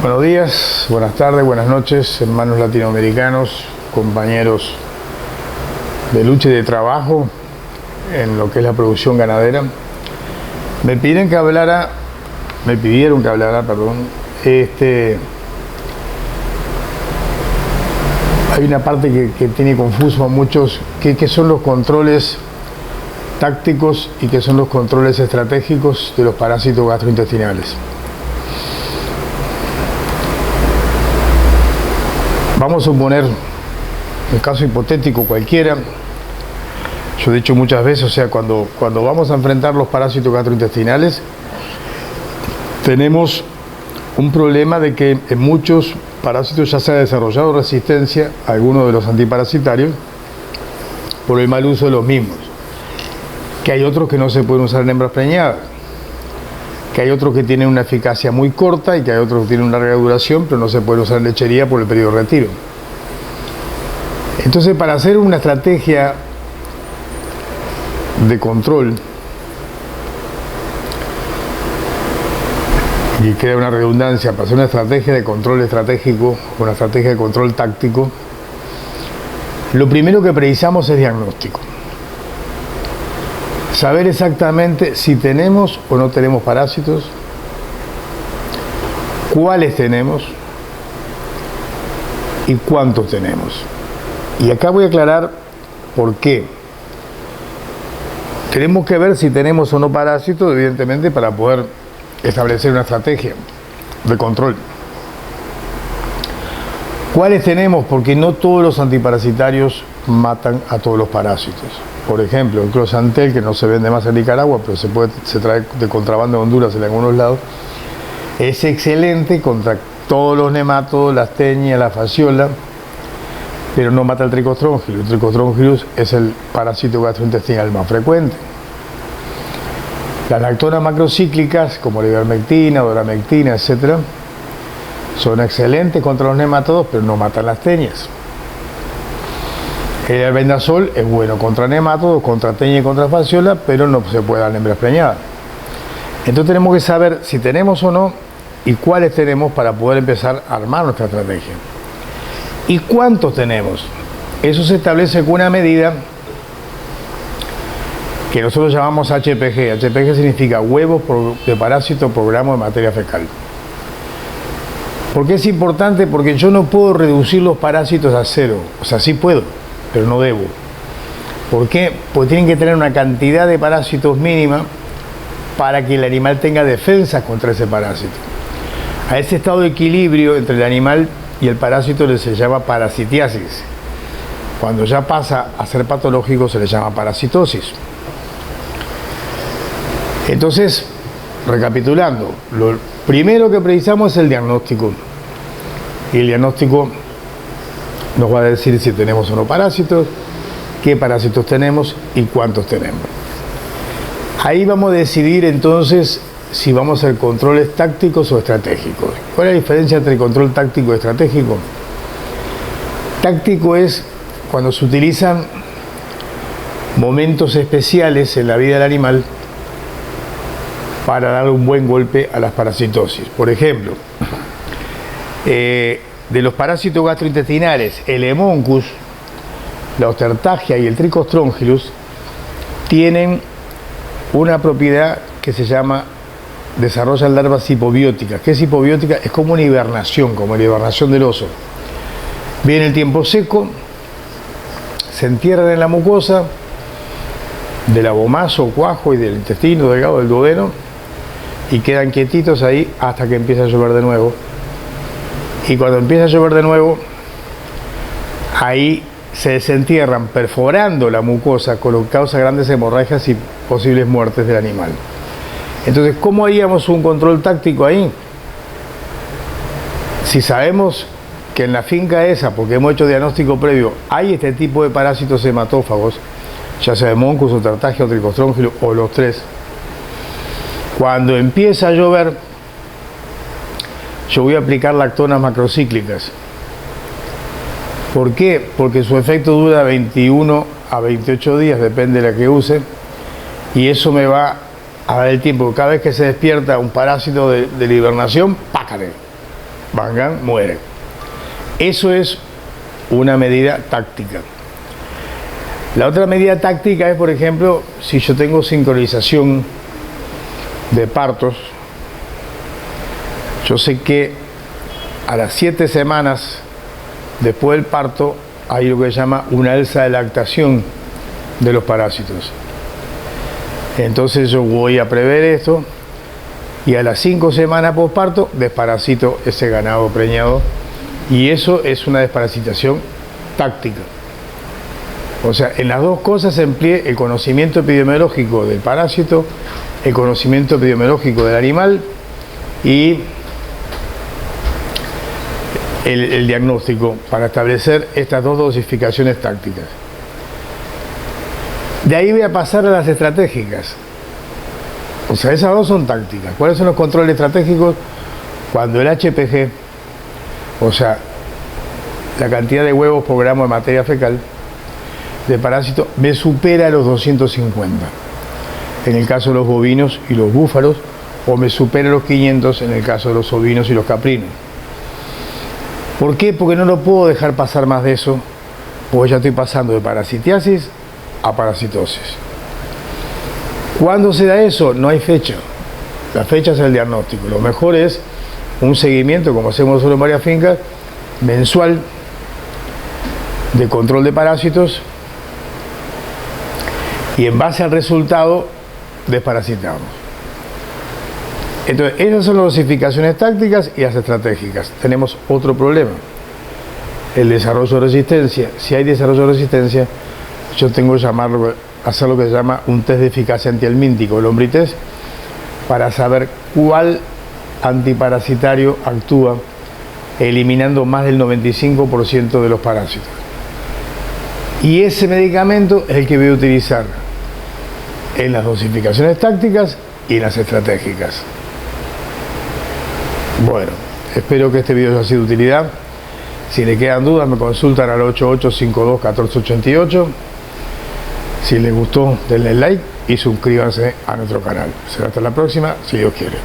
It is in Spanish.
Buenos días, buenas tardes, buenas noches, hermanos latinoamericanos, compañeros de lucha y de trabajo en lo que es la producción ganadera. Me pidieron que hablara, hay una parte que tiene confuso a muchos, que son los controles tácticos y que son los controles estratégicos de los parásitos gastrointestinales. Vamos a suponer un caso hipotético cualquiera. Yo he dicho muchas veces, cuando vamos a enfrentar los parásitos gastrointestinales, tenemos un problema de que en muchos parásitos ya se ha desarrollado resistencia a algunos de los antiparasitarios por el mal uso de los mismos. Que hay otros que no se pueden usar en hembras preñadas, que hay otros que tienen una eficacia muy corta y que hay otros que tienen una larga duración, pero no se pueden usar en lechería por el periodo de retiro. Entonces, para hacer una estrategia de control, y queda una redundancia, para hacer una estrategia de control estratégico, una estrategia de control táctico, lo primero que precisamos es diagnóstico. Saber exactamente si tenemos o no tenemos parásitos, cuáles tenemos y cuántos tenemos. Y acá voy a aclarar por qué. Tenemos que ver si tenemos o no parásitos, evidentemente, para poder establecer una estrategia de control. ¿Cuáles tenemos? Porque no todos los antiparasitarios matan a todos los parásitos. Por ejemplo, el closantel, que no se vende más en Nicaragua, pero se trae de contrabando de Honduras en algunos lados, es excelente contra todos los nematodos, las teñias, la fasciola, pero no mata el Trichostrongylus. El Trichostrongylus es el parásito gastrointestinal más frecuente. Las lactonas macrocíclicas, como la ivermectina, doramectina, etc., son excelentes contra los nematodos, pero no matan las teñias. El albendazol es bueno contra nematodos, contra teña y contra fasciola, pero no se puede dar en hembras preñadas. Entonces tenemos que saber si tenemos o no y cuáles tenemos para poder empezar a armar nuestra estrategia. ¿Y cuántos tenemos? Eso se establece con una medida que nosotros llamamos HPG. HPG significa huevos de parásito por gramo de materia fecal. ¿Por qué es importante? Porque yo no puedo reducir los parásitos a cero. O sea, sí puedo, pero no debo. ¿Por qué? Porque tienen que tener una cantidad de parásitos mínima para que el animal tenga defensas contra ese parásito. A ese estado de equilibrio entre el animal y el parásito se llama parasitiasis. Cuando ya pasa a ser patológico se le llama parasitosis. Entonces, recapitulando, lo primero que precisamos es el diagnóstico. Y el diagnóstico nos va a decir si tenemos o no parásitos, qué parásitos tenemos y cuántos tenemos. Ahí vamos a decidir entonces si vamos a hacer controles tácticos o estratégicos. ¿Cuál es la diferencia entre control táctico y estratégico? Táctico es cuando se utilizan momentos especiales en la vida del animal para dar un buen golpe a las parasitosis. Por ejemplo, de los parásitos gastrointestinales, el Hemoncus, la Ostertagia y el Trichostrongylus tienen una propiedad que se llama desarrollan larvas hipobióticas. ¿Qué es hipobiótica? Es como una hibernación, como la hibernación del oso. Viene el tiempo seco, se entierran en la mucosa del abomazo, cuajo y del intestino delgado, del duodeno, y quedan quietitos ahí hasta que empieza a llover de nuevo. Y cuando empieza a llover de nuevo, ahí se desentierran perforando la mucosa, con lo que causa grandes hemorragias y posibles muertes del animal. Entonces, ¿cómo haríamos un control táctico ahí? Si sabemos que en la finca esa, porque hemos hecho diagnóstico previo, hay este tipo de parásitos hematófagos, ya sea Hemoncus, Ostertagia o Trichostrongylus o los tres, cuando empieza a llover, yo voy a aplicar lactonas macrocíclicas. ¿Por qué? Porque su efecto dura 21 a 28 días, depende de la que use, y eso me va a dar el tiempo. Cada vez que se despierta un parásito de la hibernación, ¡pácate! Van Gaal muere. Eso es una medida táctica. La otra medida táctica es, por ejemplo, si yo tengo sincronización de partos, yo sé que a las 7 semanas después del parto hay lo que se llama una alza de lactación de los parásitos. Entonces yo voy a prever esto y a las 5 semanas posparto desparasito ese ganado preñado, y eso es una desparasitación táctica. O sea, en las dos cosas se emplee el conocimiento epidemiológico del parásito, el conocimiento epidemiológico del animal y el diagnóstico para establecer estas dos dosificaciones tácticas. De ahí voy a pasar a las estratégicas. O sea, esas dos son tácticas. ¿Cuáles son los controles estratégicos? Cuando el HPG, o sea, la cantidad de huevos por gramo de materia fecal de parásito, me supera los 250 en el caso de los bovinos y los búfalos, o me supera los 500 en el caso de los ovinos y los caprinos. ¿Por qué? Porque no lo puedo dejar pasar más de eso, porque ya estoy pasando de parasitiasis a parasitosis. ¿Cuándo se da eso? No hay fecha. La fecha es el diagnóstico. Lo mejor es un seguimiento, como hacemos nosotros en varias fincas, mensual de control de parásitos, y en base al resultado desparasitamos. Entonces, esas son las dosificaciones tácticas y las estratégicas. Tenemos otro problema, el desarrollo de resistencia. Si hay desarrollo de resistencia, yo tengo que hacer lo que se llama un test de eficacia antihelmíntico, el Ombritex, para saber cuál antiparasitario actúa eliminando más del 95% de los parásitos. Y ese medicamento es el que voy a utilizar en las dosificaciones tácticas y en las estratégicas. Bueno, espero que este video haya sido de utilidad. Si le quedan dudas, me consultan al 8852-1488. Si les gustó, denle like y suscríbanse a nuestro canal. Será hasta la próxima, si Dios quiere.